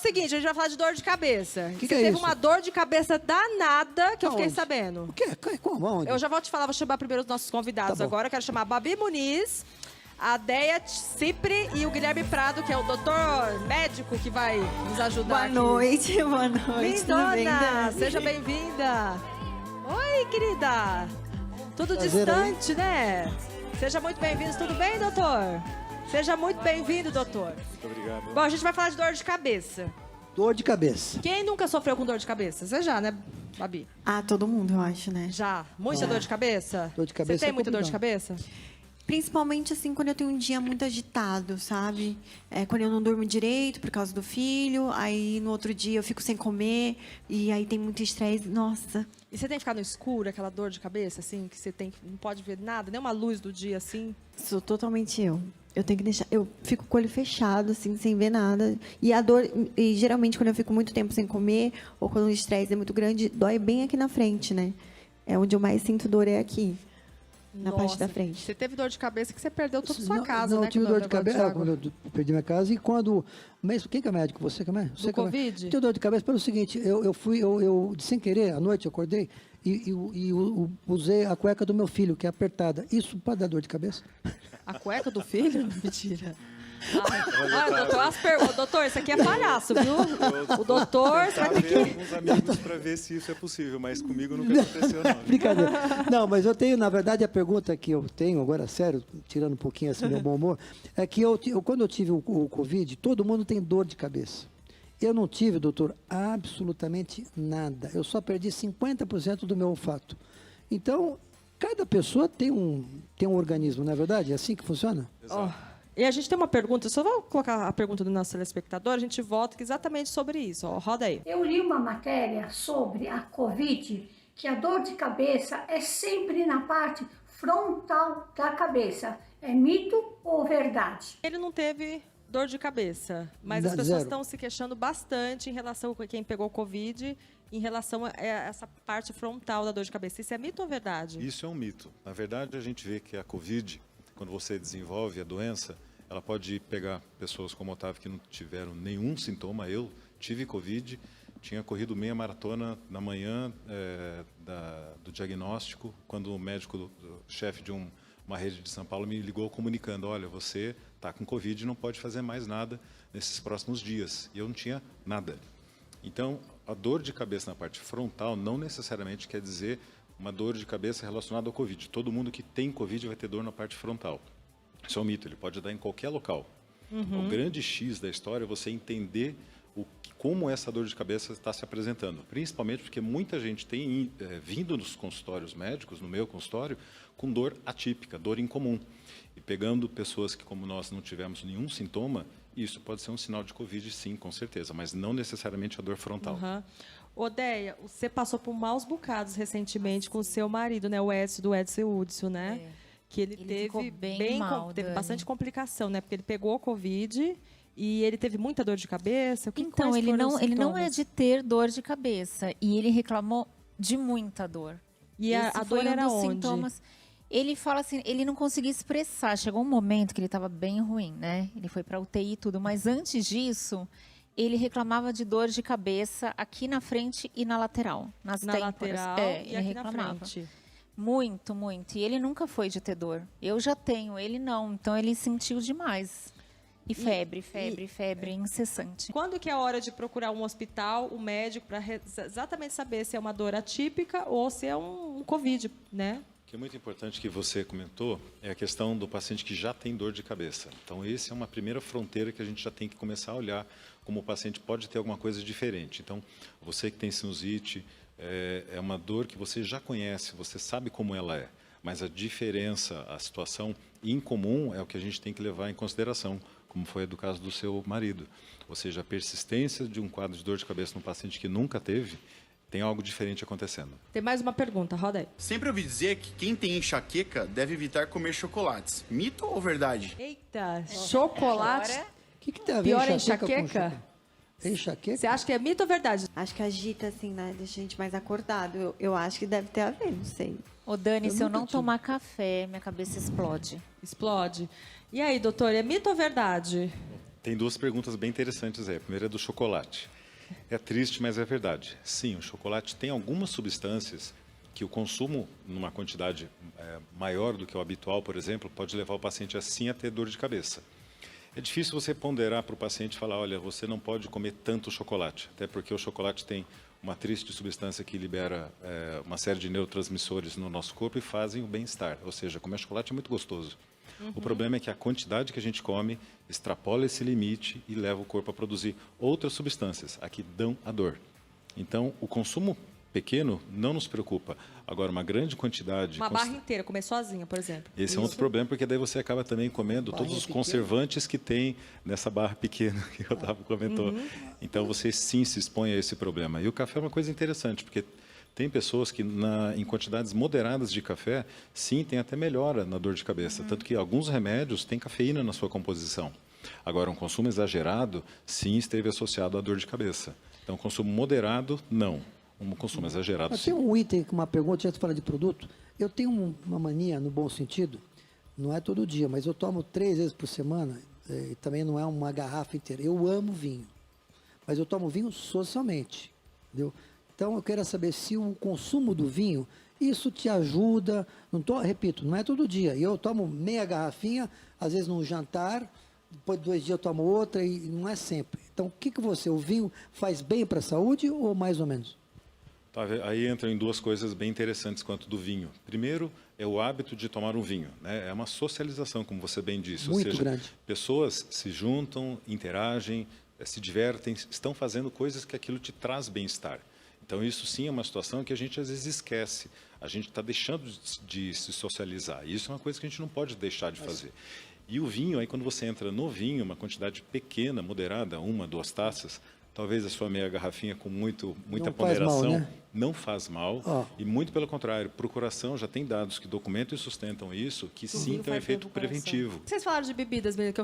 seguinte, a gente vai falar de dor de cabeça. Que Você é teve isso? uma dor de cabeça danada que eu fiquei Aonde? sabendo. O quê? Como? Aonde? Eu já vou te falar, vou chamar primeiro os nossos convidados Tá bom. agora. Eu quero chamar a Babi Muniz, a Deia Cipri e o Guilherme Prado, que é o doutor médico que vai nos ajudar aqui. Boa noite, tudo bem? Lindona, Dani? seja bem-vinda. Oi, querida. Tudo Prazer, distante, né? Seja muito bem-vindo. Tudo bem, doutor? Seja muito bem-vindo, doutor. Muito obrigado. Bom, a gente vai falar de dor de cabeça. Dor de cabeça. Quem nunca sofreu com dor de cabeça? Você já, né, Babi? Ah, todo mundo, eu acho, né? Já. Muita dor de cabeça? Dor de cabeça Você tem é muita dor de complicado. cabeça? Principalmente, assim, quando eu tenho um dia muito agitado, sabe? Quando eu não durmo direito por causa do filho, aí no outro dia eu fico sem comer, e aí tem muito estresse. Nossa, E você tem que ficar no escuro, aquela dor de cabeça, assim, que você não pode ver nada, nem uma luz do dia, assim? sou totalmente eu. Eu tenho que deixar... Eu fico com o olho fechado, assim, sem ver nada. E a dor... E geralmente, quando eu fico muito tempo sem comer, ou quando o estresse é muito grande, dói bem aqui na frente, né? É onde eu mais sinto dor, é aqui. Na parte da frente. Você teve dor de cabeça que você perdeu toda a sua Não, casa, não, né? eu tive com o dor de negócio cabeça água. quando eu perdi minha casa e quando... Mas quem que é médico? Você que é médico? Você Do que é médico. Covid? Eu tenho dor de cabeça pelo seguinte, eu sem querer, à noite, eu acordei e usei a cueca do meu filho, que é apertada. Isso pode dar dor de cabeça? A cueca do filho? Mentira. Doutor, doutor, isso aqui é palhaço, viu? O doutor, você vai ter que... alguns amigos para ver se isso é possível, mas comigo nunca aconteceu, não. Brincadeira. Não, mas eu tenho, na verdade, a pergunta que eu tenho, agora, sério, tirando um pouquinho assim meu bom humor, é que quando eu tive o Covid, todo mundo tem dor de cabeça. Eu não tive, doutor, absolutamente nada. Eu só perdi 50% do meu olfato. Então, cada pessoa tem um organismo, não é verdade? É assim que funciona? Ó, e a gente tem uma pergunta, só vou colocar a pergunta do nosso telespectador, a gente volta exatamente sobre isso. Ó, roda aí. Eu li uma matéria sobre a Covid, que a dor de cabeça é sempre na parte frontal da cabeça. É mito ou verdade? Ele não teve dor de cabeça, mas as Zero. pessoas estão se queixando bastante em relação a quem pegou Covid, em relação a essa parte frontal da dor de cabeça. Isso é mito ou verdade? Isso é um mito. Na verdade, a gente vê que a Covid, quando você desenvolve a doença, ela pode pegar pessoas como o Otávio que não tiveram nenhum sintoma. Eu tive Covid, tinha corrido meia maratona na manhã do diagnóstico, quando o médico, chefe de uma rede de São Paulo, me ligou comunicando, olha, você está com Covid e não pode fazer mais nada nesses próximos dias. E eu não tinha nada. Então, a dor de cabeça na parte frontal não necessariamente quer dizer uma dor de cabeça relacionada ao Covid. Todo mundo que tem Covid vai ter dor na parte frontal. Isso é um mito, ele pode dar em qualquer local. O grande X da história é você entender como essa dor de cabeça está se apresentando. Principalmente porque muita gente tem vindo nos consultórios médicos, no meu consultório, com dor atípica, dor incomum. E pegando pessoas que, como nós, não tivemos nenhum sintoma, isso pode ser um sinal de Covid, sim, com certeza, mas não necessariamente a dor frontal. Uhum. Odeia, você passou por maus bocados recentemente com o seu marido, né? O Edson, do Edson Hudson, né? Que ele ficou teve bem mal, teve Dani. bastante complicação, né? Porque ele pegou a Covid e ele teve muita dor de cabeça. Então, Quais ele foram os não é sintomas? de ter dor de cabeça. E ele reclamou de muita dor. E a Esse dor foi um era dos onde? sintomas. Ele fala assim, ele não conseguia expressar. Chegou um momento que ele estava bem ruim, né? Ele foi para UTI e tudo. Mas antes disso, ele reclamava de dor de cabeça aqui na frente e na lateral. Nas Na têmporas. lateral É, e ele aqui na reclamava. frente. Muito, muito. E ele nunca foi de ter dor. Eu já tenho, ele não. Então, ele sentiu demais. E febre incessante. Quando que é a hora de procurar um hospital, um médico, para exatamente saber se é uma dor atípica ou se é um Covid, né? O que é muito importante que você comentou é a questão do paciente que já tem dor de cabeça. Então, essa é uma primeira fronteira que a gente já tem que começar a olhar como o paciente pode ter alguma coisa diferente. Então, você que tem sinusite, é uma dor que você já conhece, você sabe como ela é. Mas a diferença, a situação incomum é o que a gente tem que levar em consideração, como foi do caso do seu marido. Ou seja, a persistência de um quadro de dor de cabeça num paciente que nunca teve, tem algo diferente acontecendo. Tem mais uma pergunta, roda aí. Sempre ouvi dizer que quem tem enxaqueca deve evitar comer chocolates. Mito ou verdade? Eita, chocolate. Agora, O que tem a ver Pior é enxaqueca com enxaqueca? chocolate? Enxaqueca? Você acha que é mito ou verdade? Acho que agita, assim, né? Deixa a gente mais acordado. Eu acho que deve ter a ver, não sei. ô Dani, Eu se eu nunca não tive. tomar café, minha cabeça explode. Explode. E aí, doutor, é mito ou verdade? Tem duas perguntas bem interessantes aí. A primeira é do chocolate. É triste, mas é verdade. Sim, o chocolate tem algumas substâncias que o consumo numa quantidade maior do que o habitual, por exemplo, pode levar o paciente assim a ter dor de cabeça. É difícil você ponderar para o paciente e falar, olha, você não pode comer tanto chocolate, até porque o chocolate tem uma triste substância que libera uma série de neurotransmissores no nosso corpo e fazem o bem-estar. Ou seja, comer chocolate é muito gostoso. O problema é que a quantidade que a gente come extrapola esse limite e leva o corpo a produzir outras substâncias, a que dão a dor. Então, o consumo pequeno não nos preocupa. Agora, uma grande quantidade... Uma barra inteira, comer sozinha, por exemplo. Esse é um outro problema, porque daí você acaba também comendo todos os conservantes que tem nessa barra pequena que o Otávio comentou. Então, você sim se expõe a esse problema. E o café é uma coisa interessante, porque tem pessoas que, em quantidades moderadas de café, sim, tem até melhora na dor de cabeça. Tanto que alguns remédios têm cafeína na sua composição. Agora, um consumo exagerado, sim, esteve associado à dor de cabeça. Então, consumo moderado, não. Um consumo exagerado, sim. Tem um item, uma pergunta, já fala de produto. Eu tenho uma mania, no bom sentido, não é todo dia, mas eu tomo 3 vezes por semana, e também não é uma garrafa inteira. Eu amo vinho, mas eu tomo vinho socialmente, entendeu? Então, eu quero saber se o consumo do vinho, isso te ajuda, repito, não é todo dia. Eu tomo meia garrafinha, às vezes num jantar, depois de 2 dias eu tomo outra, e não é sempre. Então, o vinho faz bem para a saúde ou mais ou menos? Tá, aí entram em duas coisas bem interessantes quanto do vinho. Primeiro, é o hábito de tomar um vinho, né? É uma socialização, como você bem disse. Muito ou seja, grande. Pessoas se juntam, interagem, se divertem, estão fazendo coisas que aquilo te traz bem-estar. Então, isso sim é uma situação que a gente às vezes esquece. A gente está deixando de se socializar. E isso é uma coisa que a gente não pode deixar de fazer. E o vinho, aí quando você entra no vinho, uma quantidade pequena, moderada, 1, 2 taças, talvez a sua meia garrafinha com muita Não ponderação, faz mal, né? não faz mal. E muito pelo contrário, procuração já tem dados que documentam e sustentam isso, que sim tem um efeito preventivo. Vocês falaram de bebidas, que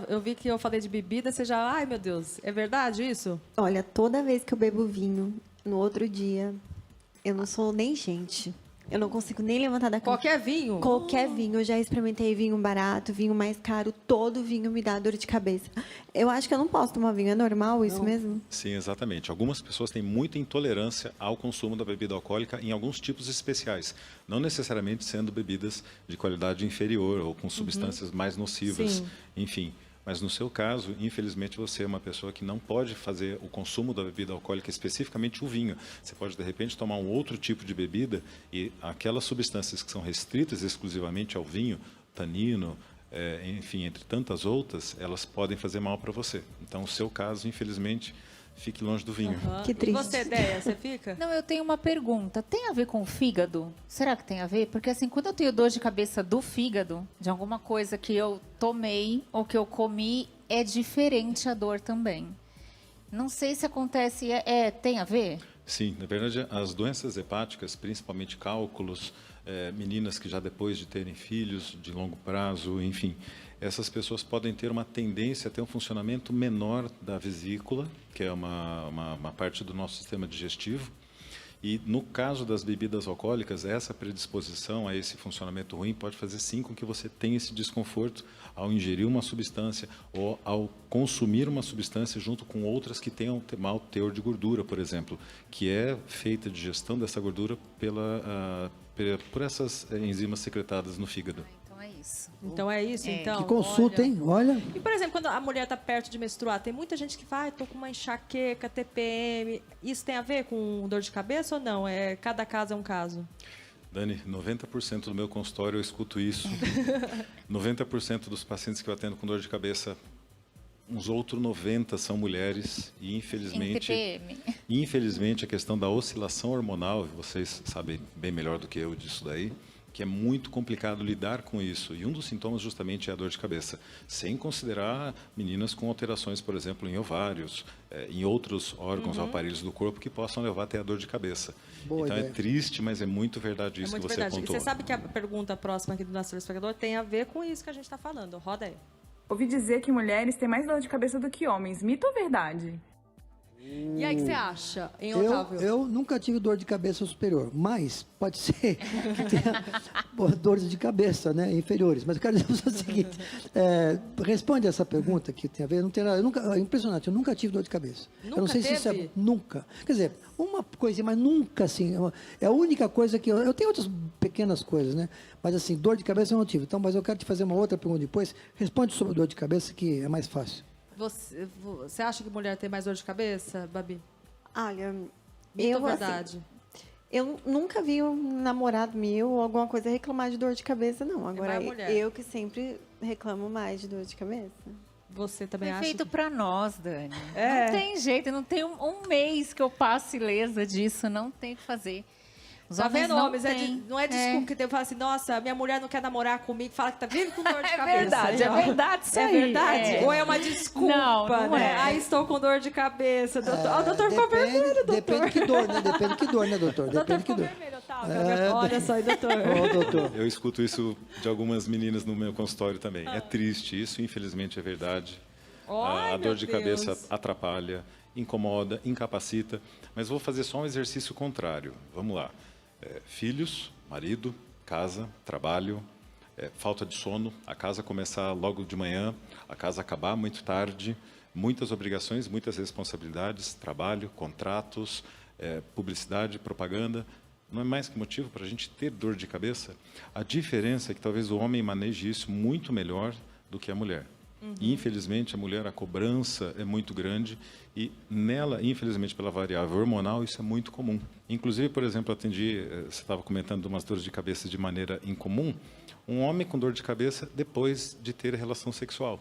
eu vi que eu falei de bebida, você já... Ai, meu Deus, é verdade isso? Olha, toda vez que eu bebo vinho, no outro dia, eu não sou nem gente. Eu não consigo nem levantar da cama. Qualquer vinho? Qualquer vinho. Eu já experimentei vinho barato, vinho mais caro. Todo vinho me dá dor de cabeça. Eu acho que eu não posso tomar vinho. É normal isso mesmo? Sim, exatamente. Algumas pessoas têm muita intolerância ao consumo da bebida alcoólica em alguns tipos especiais. Não necessariamente sendo bebidas de qualidade inferior ou com substâncias mais nocivas. Sim. Enfim. Mas no seu caso, infelizmente, você é uma pessoa que não pode fazer o consumo da bebida alcoólica, especificamente o vinho. Você pode, de repente, tomar um outro tipo de bebida e aquelas substâncias que são restritas exclusivamente ao vinho, tanino, enfim, entre tantas outras, elas podem fazer mal para você. Então, o seu caso, infelizmente, fique longe do vinho. Que triste. E você, Déia, você fica? Não, eu tenho uma pergunta. Tem a ver com o fígado? Será que tem a ver? Porque assim, quando eu tenho dor de cabeça do fígado, de alguma coisa que eu tomei ou que eu comi, é diferente a dor também. Não sei se acontece, tem a ver? Sim, na verdade, as doenças hepáticas, principalmente cálculos, meninas que já depois de terem filhos de longo prazo, enfim, essas pessoas podem ter uma tendência a ter um funcionamento menor da vesícula, que é uma parte do nosso sistema digestivo. E no caso das bebidas alcoólicas, essa predisposição a esse funcionamento ruim pode fazer sim com que você tenha esse desconforto ao ingerir uma substância ou ao consumir uma substância junto com outras que tenham mau teor de gordura, por exemplo, que é feita a digestão dessa gordura por essas enzimas secretadas no fígado. Então é isso, então. Que consulta, hein? Olha. E, por exemplo, quando a mulher está perto de menstruar, tem muita gente que fala, tô com uma enxaqueca, TPM. Isso tem a ver com dor de cabeça ou não? Cada caso é um caso? Dani, 90% do meu consultório eu escuto isso. 90% dos pacientes que eu atendo com dor de cabeça, uns outros 90 são mulheres e infelizmente a questão da oscilação hormonal, vocês sabem bem melhor do que eu disso daí, que é muito complicado lidar com isso. E um dos sintomas justamente é a dor de cabeça, sem considerar meninas com alterações, por exemplo, em ovários, em outros órgãos ou aparelhos do corpo que possam levar até a dor de cabeça. Boa então ideia. É triste, mas é muito verdade isso muito que você verdade. apontou. E você sabe que a pergunta próxima aqui do nosso telespectador tem a ver com isso que a gente está falando. Roda aí. Ouvi dizer que mulheres têm mais dor de cabeça do que homens. Mito ou verdade? E aí, o que você acha, hein, Otávio? Eu nunca tive dor de cabeça superior, mas pode ser que tenha dores de cabeça, né, inferiores. Mas eu quero dizer o seguinte, responde essa pergunta que tem a ver, não tem nada, é impressionante, eu nunca tive dor de cabeça. Eu não Nunca sei se isso teve? nunca. Quer dizer, uma coisinha, mas nunca assim, é a única coisa que eu tenho outras pequenas coisas, né, mas assim, dor de cabeça eu não tive. Então, mas eu quero te fazer uma outra pergunta depois, responde sobre dor de cabeça que é mais fácil. Você acha que mulher tem mais dor de cabeça, Babi? Olha, Mito ou assim, verdade? eu nunca vi um namorado meu ou alguma coisa reclamar de dor de cabeça, não. Agora, mais mulher. eu que sempre reclamo mais de dor de cabeça. Você também Foi acha? feito pra nós, Dani. É. Não tem jeito, não tem um mês que eu passe ilesa disso, não tem o que fazer. Os Tá homens vendo, não homens? têm. Não é desculpa que tem que falar assim, nossa, minha mulher não quer namorar comigo, fala que tá vindo com dor de cabeça. verdade, Aí, ó. é verdade isso É aí. verdade? É. Ou é uma desculpa, Não né? é. Aí estou com dor de cabeça. Doutor, o doutor ficou vermelho, doutor. Depende que dor, né? Depende que dor, né, doutor? O doutor Depende que ficou dor. vermelho, Otávio. Olha só aí, doutor. Ô, doutor. Eu escuto isso de algumas meninas no meu consultório também. É triste, isso infelizmente é verdade. Ai, A dor meu de Deus. cabeça atrapalha, incomoda, incapacita. Mas vou fazer só um exercício contrário. Vamos lá. Filhos, marido, casa, trabalho, falta de sono, a casa começar logo de manhã, a casa acabar muito tarde, muitas obrigações, muitas responsabilidades, trabalho, contratos, publicidade, propaganda. Não é mais que motivo para a gente ter dor de cabeça? A diferença é que talvez o homem maneje isso muito melhor do que a mulher. E, infelizmente, a mulher, a cobrança é muito grande e nela, infelizmente, pela variável hormonal, isso é muito comum. Inclusive, por exemplo, atendi, você estava comentando umas dores de cabeça de maneira incomum, um homem com dor de cabeça depois de ter relação sexual.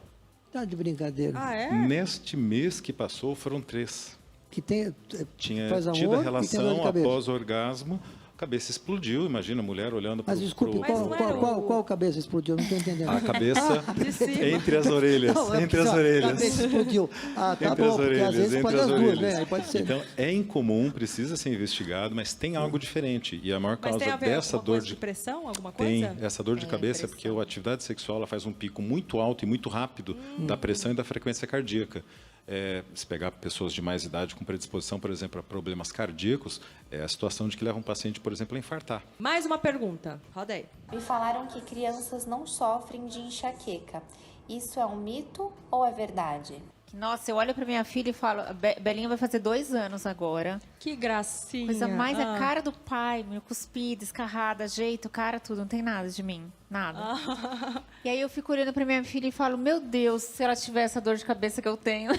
Tá de brincadeira. Ah, é? Neste mês que passou, foram 3. Que tem, Tinha faz tido amor a e tem dor relação de cabeça. após o orgasmo, a cabeça explodiu, imagina a mulher olhando para Mas desculpe, Mas não era qual cabeça explodiu? Não estou entendendo. a cabeça De cima. entre as orelhas, Não, é entre as porque a orelhas. cabeça explodiu. Ah, tá Entre bom, as porque orelhas, às vezes entre pode as as duas, orelhas. né? Aí pode ser. Então, é incomum, precisa ser investigado, mas tem algo diferente. E a maior Mas tem causa a ver dessa com alguma dor coisa de... de pressão, alguma Tem coisa? essa dor de cabeça, porque a atividade sexual ela faz um pico muito alto e muito rápido da pressão e da frequência cardíaca. Se pegar pessoas de mais idade com predisposição, por exemplo, a problemas cardíacos, é a situação de que leva um paciente, por exemplo, a infartar. Mais uma pergunta. Roda aí. Me falaram que crianças não sofrem de enxaqueca. Isso é um mito ou é verdade? Nossa, eu olho pra minha filha e falo, Belinha vai fazer 2 anos agora. Que gracinha. Coisa mais a cara do pai, meu, cuspida, escarrada, jeito, cara, tudo, não tem nada de mim, nada. E aí eu fico olhando pra minha filha e falo, meu Deus, se ela tiver essa dor de cabeça que eu tenho.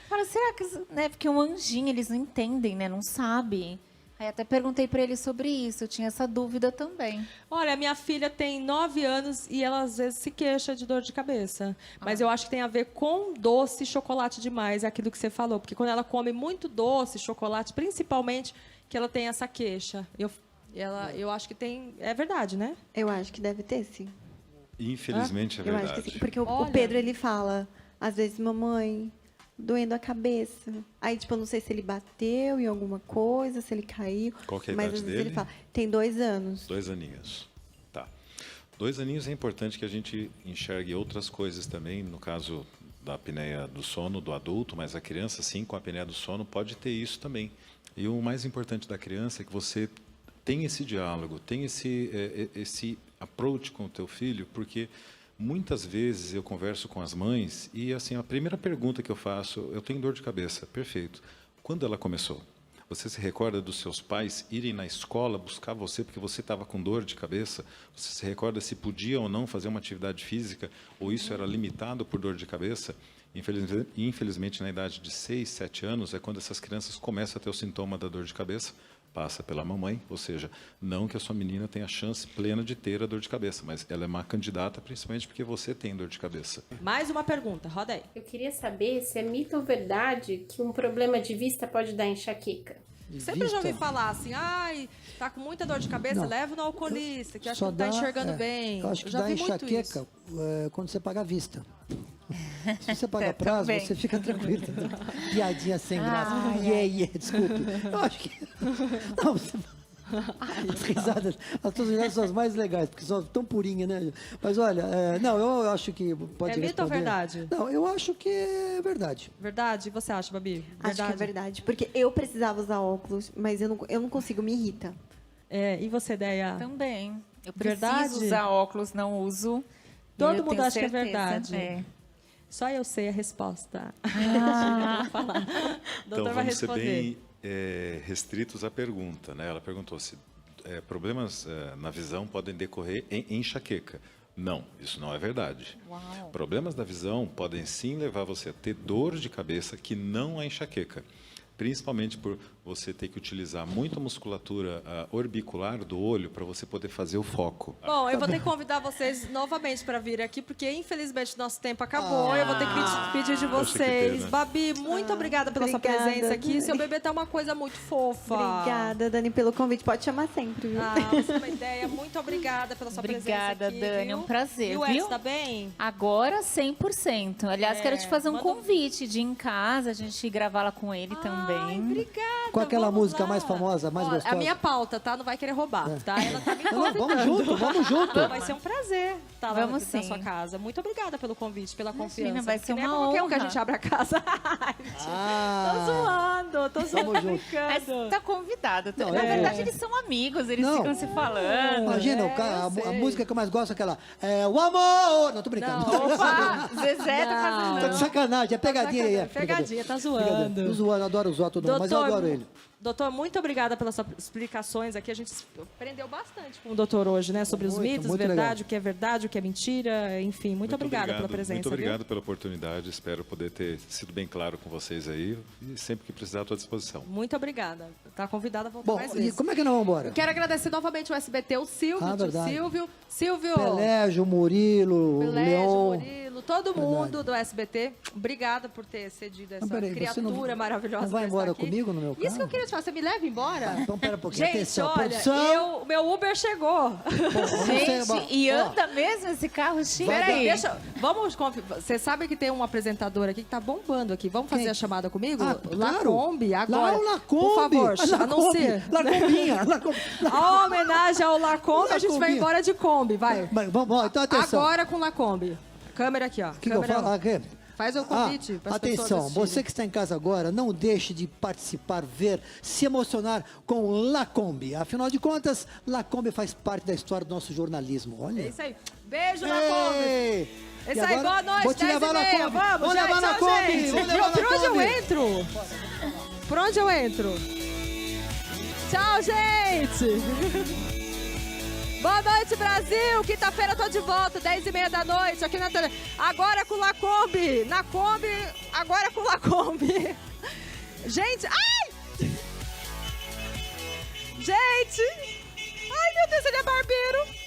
Falo, será que, né, porque um anjinho, eles não entendem, né, não sabem. Aí até perguntei pra ele sobre isso, eu tinha essa dúvida também. Olha, minha filha tem 9 anos e ela às vezes se queixa de dor de cabeça. Mas eu acho que tem a ver com doce e chocolate demais, é aquilo que você falou. Porque quando ela come muito doce, chocolate, principalmente, que ela tem essa queixa. Eu acho que tem... É verdade, né? Eu acho que deve ter, sim. Infelizmente, é Eu verdade. acho que sim. Porque o Olha. Pedro, ele fala, às vezes, mamãe, doendo a cabeça. Aí, tipo, eu não sei se ele bateu em alguma coisa, se ele caiu. Qual que é a mas idade às vezes dele? ele fala, tem 2 anos. 2 aninhos. Tá. 2 aninhos é importante que a gente enxergue outras coisas também, no caso da apneia do sono do adulto, mas a criança, sim, com a apneia do sono, pode ter isso também. E o mais importante da criança é que você tem esse diálogo, tem esse approach com o teu filho, porque muitas vezes eu converso com as mães e assim a primeira pergunta que eu faço, eu tenho dor de cabeça, perfeito. Quando ela começou? Você se recorda dos seus pais irem na escola buscar você porque você estava com dor de cabeça? Você se recorda se podia ou não fazer uma atividade física ou isso era limitado por dor de cabeça? Infelizmente, na idade de 6, 7 anos, é quando essas crianças começam a ter o sintoma da dor de cabeça, passa pela mamãe, ou seja, não que a sua menina tenha chance plena de ter a dor de cabeça, mas ela é má candidata principalmente porque você tem dor de cabeça. Mais uma pergunta. Roda aí. Eu queria saber se é mito ou verdade que um problema de vista pode dar enxaqueca. Sempre já ouvi falar assim, ai, tá com muita dor de cabeça, Não. leva no oculista, que acho Só que não tá dá, enxergando bem. Eu acho que já dá vi muito enxaqueca isso. quando você paga à vista. Se você paga a prazo, também. você fica tranquilo. Piadinha sem graça. Yeah, desculpe. Eu acho que... Não, As risadas, as tuas risadas são as mais legais, porque são tão purinhas, né? Mas olha, não, eu acho que pode É mito ou responder. verdade? Não, eu acho que é verdade. Verdade? E você acha, Babi? Acho que é verdade. Porque eu precisava usar óculos, mas eu não consigo, me irrita. E você, Deia? Também. Eu preciso Verdade? usar óculos, não uso. E Todo eu mundo tenho acha que é certeza. verdade. É. Só eu sei a resposta. Vou falar. O Então, doutor vai vamos ser responder. bem restritos à pergunta. Né? Ela perguntou se problemas na visão podem decorrer em enxaqueca. Não, isso não é verdade. Uau. Problemas da visão podem sim levar você a ter dor de cabeça que não é enxaqueca. Principalmente por você ter que utilizar muito a musculatura orbicular do olho para você poder fazer o foco. Bom, eu vou ter que convidar vocês novamente para vir aqui, porque infelizmente nosso tempo acabou. Eu vou ter que pedir de Poxa, que vocês. pena. Babi, muito obrigada pela sua obrigada, presença aqui. Dani. Seu bebê tá uma coisa muito fofa. Obrigada, Dani, pelo convite. Pode chamar sempre, viu? Você é uma ideia. Muito obrigada pela sua Obrigada, presença aqui. Dani. É viu? um prazer, E o viu? Edson, tá bem? Agora 100%. Aliás, quero te fazer um manda um- convite de ir em casa, a gente gravar lá com ele também. Obrigada. Com aquela vamos música lá. mais famosa, mais Ó, gostosa. A minha pauta, tá? Não vai querer roubar, tá? Ela tá me Não, convidando. vamos junto, vamos junto. Vai ser um prazer estar lá Vamos na sim. sua casa. Muito obrigada pelo convite, pela Imagina, confiança. vai porque ser não é uma qualquer um que a honra. gente abre a casa. Tô zoando, Mas brincando. tá convidado. Não, Na é. verdade, eles são amigos, eles Não. ficam se falando. Imagina, a música que eu mais gosto é aquela. O amor! Não, tô brincando. Opa, Zezé tá Tô de fazendo. sacanagem, é pegadinha aí. Pegadinha, tá Brincadeira. Tô zoando. zoando, adoro zoar todo mundo, mas eu adoro ele. Doutor, muito obrigada pelas suas explicações aqui. A gente aprendeu bastante com o doutor hoje, né? Sobre os Muito, mitos, muito verdade, o que é mentira, enfim. Muito obrigada pela presença. Muito viu? obrigado pela oportunidade. Espero poder ter sido bem claro com vocês aí. E sempre que precisar, estou à disposição. Muito obrigada. Tá convidada a voltar Bom, mais e vezes. como é que nós vamos embora? Quero agradecer novamente o SBT, o Silvio, tio verdade. Silvio, Pelégio, Murilo, Pelégio, Leon. Murilo, todo mundo do SBT. Obrigada por ter cedido essa Não, peraí, você criatura não- maravilhosa. não vai pra embora estar aqui. comigo no meu Isso que carro? eu queria te falar. Você me leva embora? Então, pera um pouquinho. Gente, Atenção, olha, produção. o meu Uber chegou. Bom, eu não sei, bom, E ó, anda mesmo esse carro chique? Peraí, vamos. Você sabe que tem um apresentador aqui que tá bombando aqui. Vamos fazer Quem? a chamada comigo? Ah, claro. Lacombe, agora. Lá o Lacombe. Por favor, Ah, anuncia. Lacombinha. Lacombe. A homenagem ao Lacombe, a gente vai Lacombinha. embora de Kombi, vai. Mas vamos, então atenção. Agora com Lacombe. Câmera aqui, ó. O que eu Câmera. falo? Aqui. Faz o convite para as pessoas Atenção, assistirem. você que está em casa agora, não deixe de participar, ver, se emocionar com o Lacombe. Afinal de contas, Lacombe faz parte da história do nosso jornalismo. Olha. É isso aí. Beijo, Lacombe. Ei! É E isso aí, agora, boa noite, vou te levar 10h30, Lacombe. vamos, Vou gente, levar tchau, Lacombe. gente. Vou levar Por onde eu Lacombe. entro? Por onde eu entro? Tchau, gente. Boa noite, Brasil. Quinta-feira eu tô de volta, 10h30 da noite, aqui na tele. Agora com Lacombe. Na Kombi, agora com Lacombe. Gente, ai! Gente! Ai, meu Deus, ele é barbeiro.